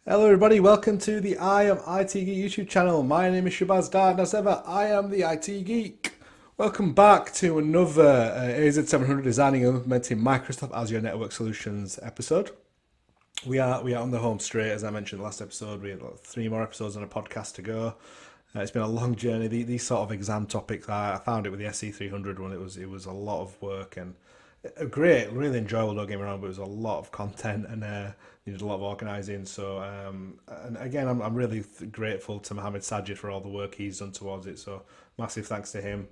Hello everybody, welcome to the I Am IT Geek YouTube channel. My name is Shabazz Dad, and as ever, I am the IT Geek. Welcome back to another AZ700 Designing and Implementing Microsoft Azure Network Solutions episode. We are on the home straight, as I mentioned in the last episode. We have like 3 more episodes on a podcast to go. It's been a long journey. These sort of exam topics, I found it with the SE300 one. It was a lot of work and great, really enjoyable. Don't get me wrong, but it was a lot of content and needed a lot of organising. So, and again, I'm really grateful to Mohammed Sajid for all the work he's done towards it. So, massive thanks to him.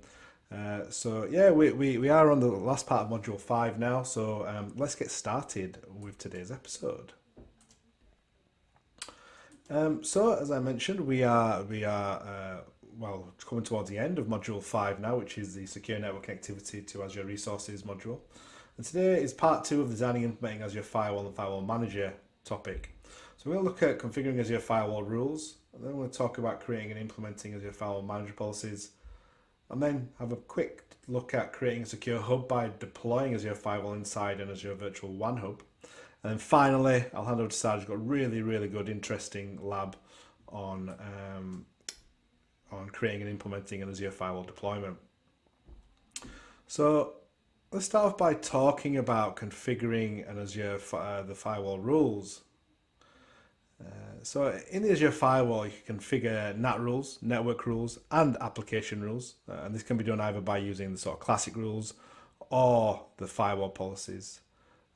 So yeah, we are on the last part of Module 5 now. So let's get started with today's episode. So as I mentioned, we are coming towards the end of Module 5 now, which is the Secure Network Connectivity to Azure Resources module. And today is part 2 of designing and implementing Azure Firewall and Firewall Manager topic. So we're going to look at configuring Azure Firewall rules, and then we're going to talk about creating and implementing Azure Firewall Manager policies, and then have a quick look at creating a secure hub by deploying Azure Firewall inside an Azure Virtual WAN Hub. And then finally, I'll hand over to Sarge. We've got a really good, interesting lab on creating and implementing an Azure Firewall deployment. So let's start off by talking about configuring an Azure the firewall rules. So in the Azure Firewall, you can configure NAT rules, network rules, and application rules. And this can be done either by using the sort of classic rules or the firewall policies.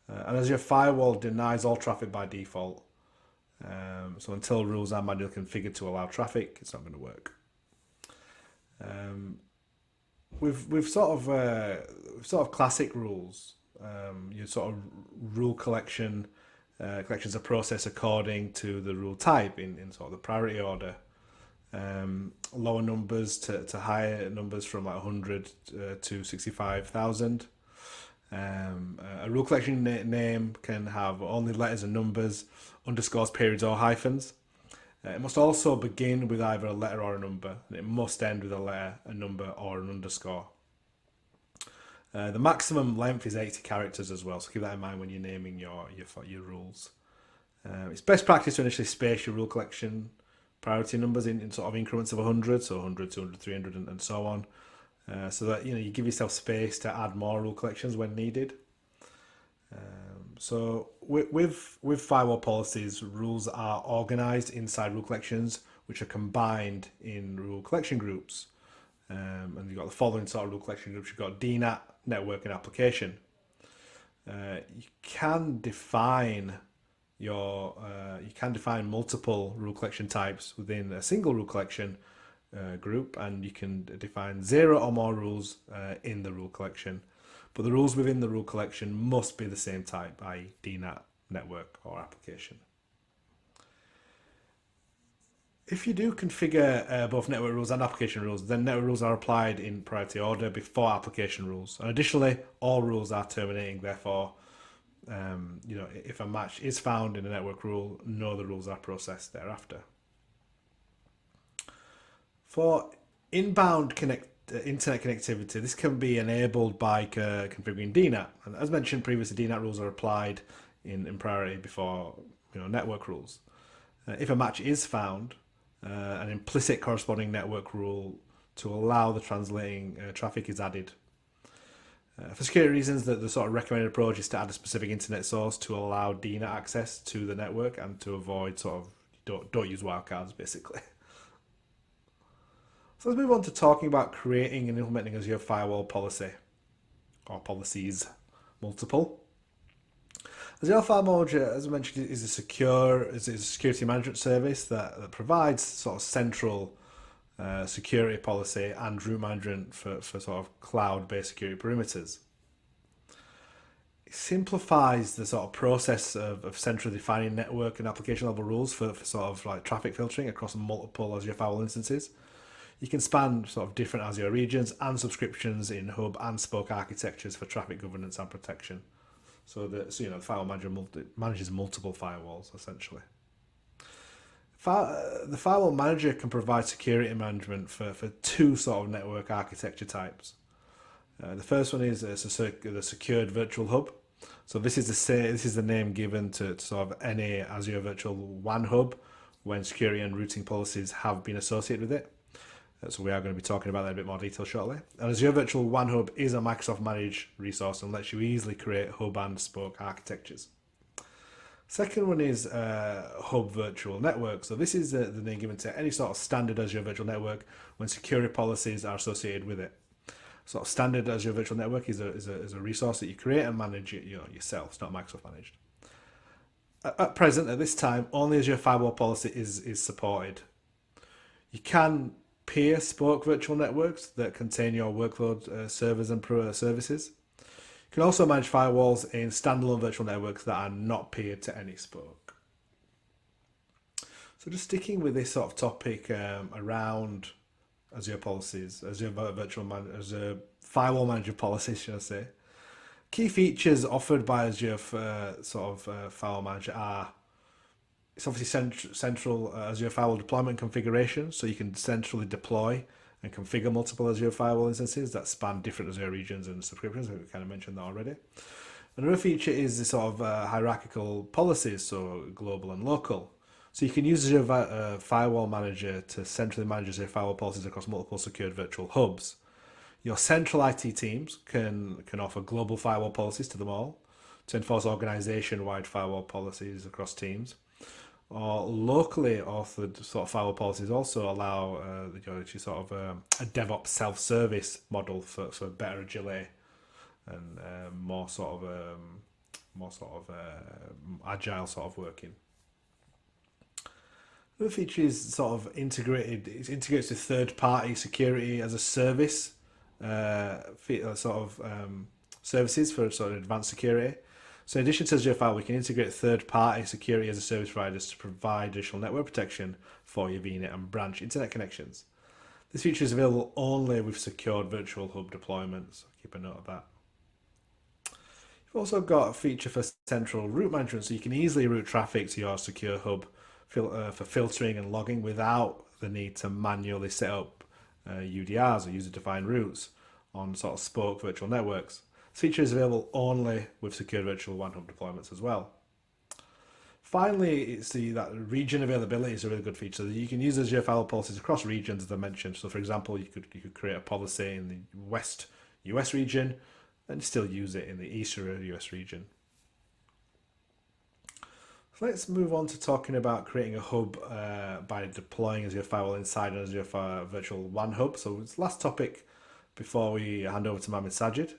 And Azure Firewall denies all traffic by default. So until rules are manually configured to allow traffic, it's not going to work. We've sort of classic rules. Your sort of rule collections are processed according to the rule type in sort of the priority order. Lower numbers to higher numbers from like 100 to 65,000. A rule collection name can have only letters and numbers, underscores, periods, or hyphens. It must also begin with either a letter or a number, and it must end with a letter, a number, or an underscore. The maximum length is 80 characters as well, so keep that in mind when you're naming your rules. It's best practice to initially space your rule collection priority numbers in sort of increments of 100, so 100, 200, 300, and so on. So that you give yourself space to add more rule collections when needed. So with firewall policies, rules are organized inside rule collections, which are combined in rule collection groups. And you've got the following sort of rule collection groups. You've got DNAT, network, and application. You can define multiple rule collection types within a single rule collection group, and you can define 0 or more rules in the rule collection, but the rules within the rule collection must be the same type, i.e. DNAT, network, or application. If you do configure both network rules and application rules, then network rules are applied in priority order before application rules, and additionally all rules are terminating. Therefore, if a match is found in a network rule, no other rules are processed thereafter. For inbound internet connectivity, this can be enabled by configuring DNAT. And as mentioned previously, DNAT rules are applied in priority before network rules. If a match is found, an implicit corresponding network rule to allow the translating traffic is added. For security reasons, the sort of recommended approach is to add a specific internet source to allow DNAT access to the network and to avoid don't use wildcards, basically. So let's move on to talking about creating and implementing Azure Firewall policy, or policies, multiple. Azure Firewall Manager, as I mentioned, is a security management service that provides sort of central security policy and route management for sort of cloud-based security perimeters. It simplifies the sort of process of centrally defining network and application level rules for sort of like traffic filtering across multiple Azure Firewall instances. You can span sort of different Azure regions and subscriptions in hub and spoke architectures for traffic governance and protection. So the firewall manager manages multiple firewalls essentially. The firewall manager can provide security management for 2 sort of network architecture types. The first one is the secured virtual hub, So this is the name given to sort of any Azure Virtual WAN Hub when security and routing policies have been associated with it. So we are going to be talking about that in a bit more detail shortly. And Azure Virtual WAN Hub is a Microsoft managed resource and lets you easily create hub and spoke architectures. Second one is Hub Virtual Network. So this is the name given to any sort of standard Azure Virtual Network when security policies are associated with it. Sort of standard Azure Virtual Network is a resource that you create and manage yourself. It's not Microsoft managed. At present, at this time, only Azure Firewall policy is supported. You can peer spoke virtual networks that contain your workload servers and services. You can also manage firewalls in standalone virtual networks that are not peered to any spoke. So just sticking with this sort of topic around Azure policies, Azure Firewall Manager policies, should I say. Key features offered by Azure Firewall Manager are, it's obviously central Azure Firewall deployment configuration, so you can centrally deploy and configure multiple Azure Firewall instances that span different Azure regions and subscriptions. We kind of mentioned that already. Another feature is the sort of hierarchical policies, so global and local. So you can use Azure Firewall Manager to centrally manage Azure Firewall policies across multiple secured virtual hubs. Your central IT teams can offer global firewall policies to them all to enforce organization-wide firewall policies across teams. Or locally authored sort of firewall policies also allow a DevOps self-service model for better agility and more sort of agile sort of working. Another feature is sort of integrated. It integrates with third-party security as a service services for sort of advanced security. So in addition to Azure Firewall, we can integrate third-party security as a service providers to provide additional network protection for your VNet and branch internet connections. This feature is available only with secured virtual hub deployments. Keep a note of that. You've also got a feature for central route management, so you can easily route traffic to your secure hub for filtering and logging without the need to manually set up UDRs or user-defined routes on sort of spoke virtual networks. This feature is available only with secured virtual WAN hub deployments as well. Finally, it's that region availability is a really good feature. You can use Azure Firewall policies across regions, as I mentioned. So, for example, you could create a policy in the West US region and still use it in the Eastern US region. So let's move on to talking about creating a hub by deploying Azure Firewall inside an Azure Virtual WAN Hub. So it's the last topic before we hand over to Mohammed Sajid.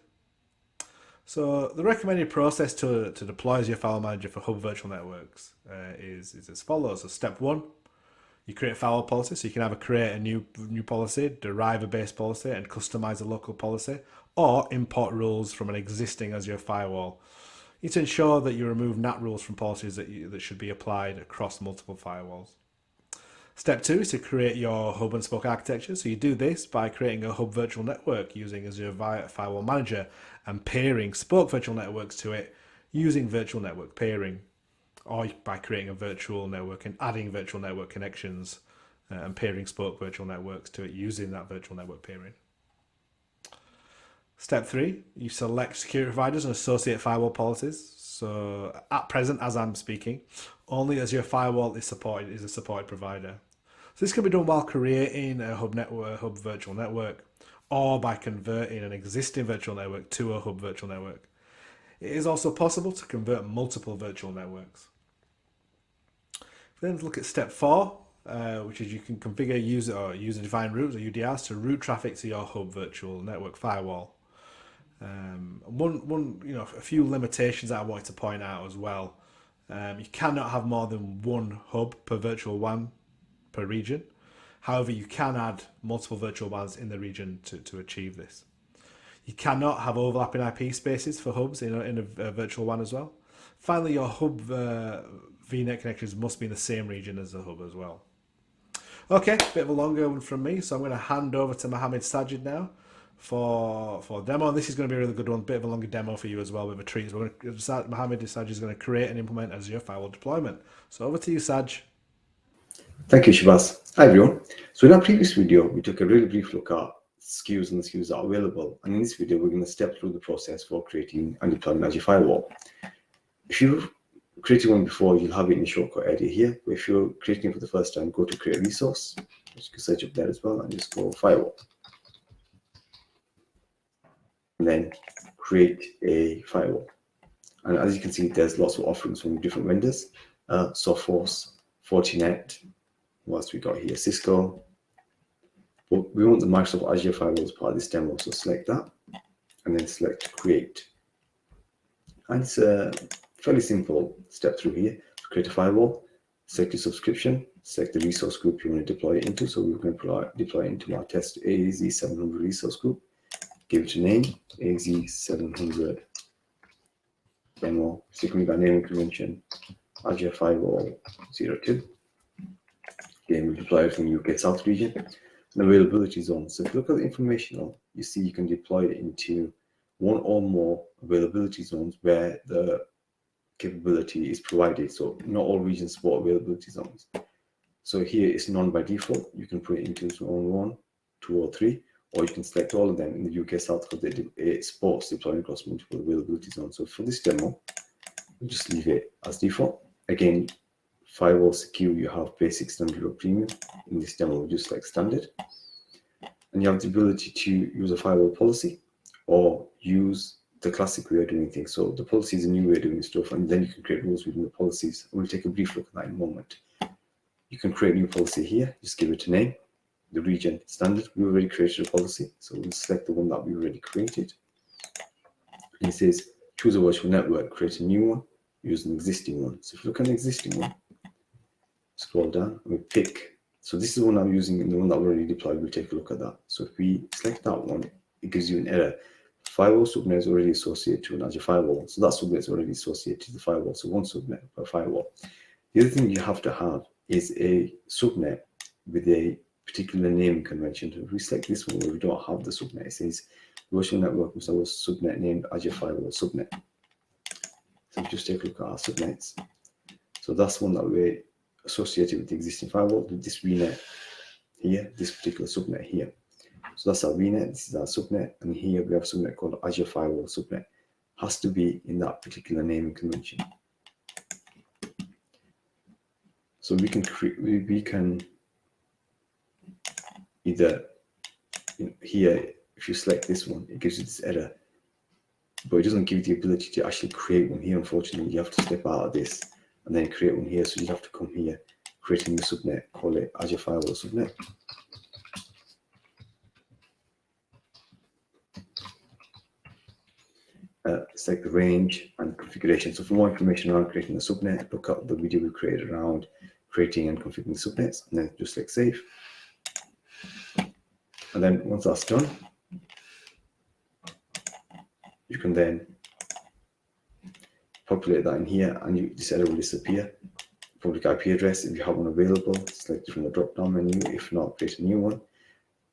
So the recommended process to deploy Azure Firewall Manager for hub virtual networks is as follows. So step one, you create a firewall policy. So you can either create a new policy, derive a base policy, and customize a local policy, or import rules from an existing Azure Firewall. You need to ensure that you remove NAT rules from policies that should be applied across multiple firewalls. Step two is to create your hub and spoke architecture. So you do this by creating a hub virtual network using Azure Firewall Manager and pairing spoke virtual networks to it using virtual network pairing, or by creating a virtual network and adding virtual network connections and pairing spoke virtual networks to it using that virtual network pairing. Step three, you select security providers and associate firewall policies. So at present, as I'm speaking, only Azure Firewall is a supported provider. So this can be done while creating a hub virtual network, or by converting an existing virtual network to a hub virtual network. It is also possible to convert multiple virtual networks. Then look at step four, which is you can configure user-defined routes or UDRs to route traffic to your hub virtual network firewall. A few limitations that I wanted to point out as well. You cannot have more than one hub per virtual WAN per region. However, you can add multiple virtual WANs in the region to achieve this. You cannot have overlapping IP spaces for hubs in a virtual WAN as well. Finally, your hub VNet connections must be in the same region as the hub as well. Okay, bit of a longer one from me, so I'm going to hand over to Mohammed Sajid now for a demo. And this is going to be a really good one, bit of a longer demo for you as well, with a treat. So Mohammed Sajid is going to create and implement Azure Firewall deployment. So over to you, Saj. Thank you, Shivas. Hi everyone. So in our previous video, we took a really brief look at SKUs and the SKUs that are available. And in this video, we're going to step through the process for creating and deploying Azure Firewall. If you've created one before, you'll have it in the shortcut area here. But if you're creating it for the first time, go to create resource. You can search up there as well and just go firewall. And then create a firewall. And as you can see, there's lots of offerings from different vendors. Sophos, Fortinet, what else we got here? Cisco. But we want the Microsoft Azure Firewall as part of this demo. So select that and then select create. And it's a fairly simple step through here. To create a firewall, select your subscription, select the resource group you want to deploy it into. So we're going to deploy it into our test AZ700 resource group. Give it a name, AZ700 demo, particularly by naming convention, Azure Firewall 02. Again, we deploy it from the UK South region. And availability zone. So if you look at the informational, you see you can deploy it into one or more availability zones where the capability is provided. So not all regions support availability zones. So here it's none by default. You can put it into zone 1, 2, or 3, or you can select all of them in the UK South because it supports deploying across multiple availability zones. So for this demo, we'll just leave it as default. Again, firewall secure, you have basic, standard, or premium. In this demo, we'll just select standard. And you have the ability to use a firewall policy or use the classic way of doing things. So the policy is a new way of doing stuff, and then you can create rules within the policies. We'll take a brief look at that in a moment. You can create a new policy here, just give it a name. The region standard, we already created a policy, so we'll select the one that we already created. And it says choose a virtual network, create a new one, use an existing one. So if you look at the existing one, scroll down, and we pick. So this is the one I'm using, and the one that we already deployed. We'll take a look at that. So if we select that one, it gives you an error. Firewall subnet is already associated to an Azure Firewall. So that subnet is already associated to the firewall. So one subnet per firewall. The other thing you have to have is a subnet with a particular naming convention. So if we select this one where we don't have the subnet, it says virtual network must have a subnet named Azure Firewall subnet. So just take a look at our subnets. So that's one that we're associated with the existing firewall, with this VNet here, this particular subnet here. So that's our VNet, this is our subnet, and here we have a subnet called Azure Firewall subnet. Has to be in that particular naming convention. So we can either here, if you select this one, it gives you this error, but it doesn't give you the ability to actually create one here. Unfortunately, you have to step out of this and then create one here. So you have to come here, create a new subnet, call it Azure Firewall subnet. Select the range and configuration. So for more information around creating a subnet, look up the video we created around creating and configuring subnets, and then just click save. And then once that's done, you can then populate that in here, and this error will disappear. Public IP address, if you have one available, select it from the drop-down menu. If not, create a new one.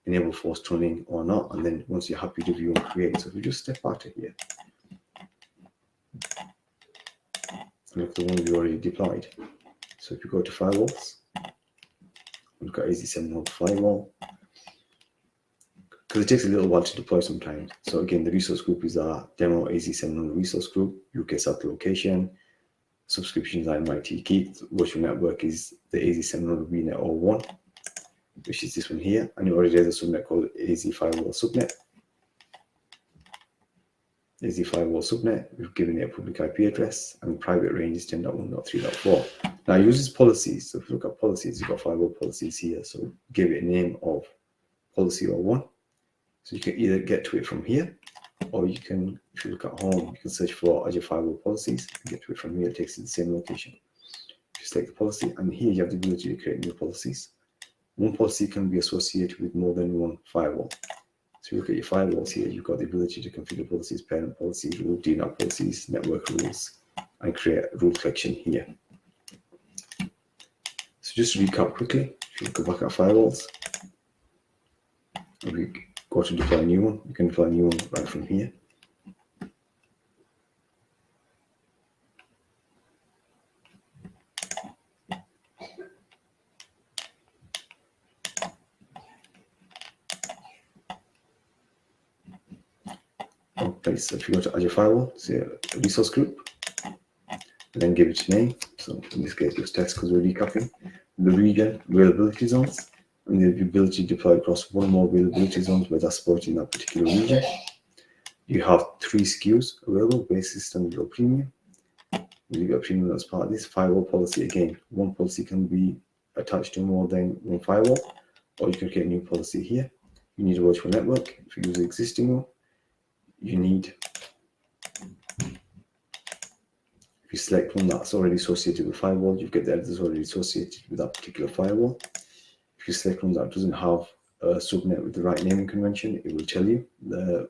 Enable forced tunneling or not, and then once you're happy to view and create. So if we just step out of here, look at the one we already deployed. So if you go to firewalls, look at AZ700 firewall, because it takes a little while to deploy sometimes. So again, the resource group is our demo AZ700 resource group, UK South location, subscriptions are Am IT Geek, virtual network is the AZ700 VNet 01, which is this one here, and already there's a subnet called AZ Firewall subnet. AZ Firewall subnet, we've given it a public IP address, and private range is 10.1.3.4. Now it uses policies. So if you look at policies, you've got firewall policies here. So give it a name of policy 01. So you can either get to it from here, or you can, if you look at home, you can search for Azure Firewall policies and get to it from here. It takes you to the same location. Just select the policy, and here you have the ability to create new policies. One policy can be associated with more than one firewall. So you look at your firewalls here, you've got the ability to configure policies, parent policies, rule DNAT policies, network rules, and create a rule collection here. So just to recap quickly, if you go back at firewalls, and we go to deploy a new one, you can deploy a new one right from here. Okay, so if you go to Azure Firewall, say a resource group, and then give it a name. So in this case, just text because we're recapping. The region, availability zones, and the ability to deploy across one or more availability zones where that's supported in that particular region. You have 3 SKUs available: basic, standard, or premium. You get premium as part of this firewall policy. Again, one policy can be attached to more than one firewall, or you can create a new policy here. You need a virtual network. If you use the existing one, you need, if you select one that's already associated with firewall, you get that is already associated with that particular firewall. If you select one that doesn't have a subnet with the right naming convention, it will tell you the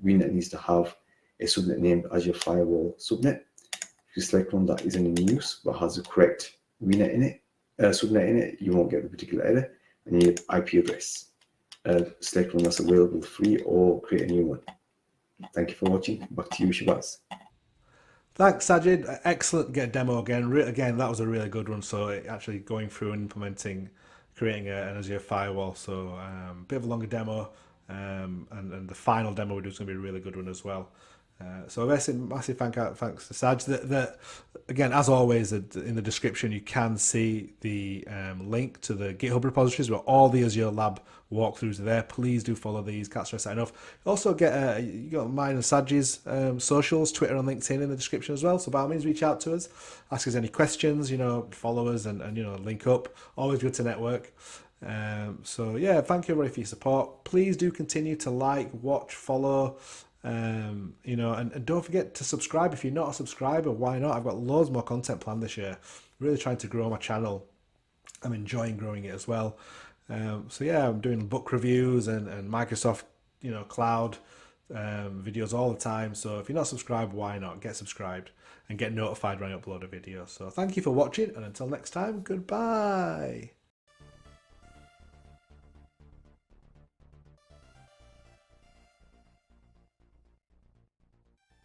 VNet needs to have a subnet named Azure Firewall subnet. If you select one that isn't in use but has the correct VNet in it, subnet in it, you won't get the particular error, and you need IP address. Select one that's available free or create a new one. Thank you for watching. Back to you, Shabazz. Thanks, Sajid. Excellent demo again. Again, that was a really good one. So actually going through and implementing, creating an Azure firewall. So a bit of a longer demo, and the final demo we do is going to be a really good one as well. So massive thanks to Saj. Again, as always, in the description you can see the link to the GitHub repositories where all the Azure Lab walkthroughs are there. Please do follow these. Can't stress that enough. Also get you got mine and Saj's socials, Twitter and LinkedIn in the description as well. So by all means, reach out to us, ask us any questions. Follow us and link up. Always good to network. So yeah, thank you everybody for your support. Please do continue to like, watch, follow. And don't forget to subscribe if you're not a subscriber. Why not? I've got loads more content planned this year. Really trying to grow my channel. I'm enjoying growing it as well. So yeah, I'm doing book reviews and Microsoft cloud videos all the time. So if you're not subscribed, why not get subscribed and get notified when I upload a video. So thank you for watching, and until next time, goodbye.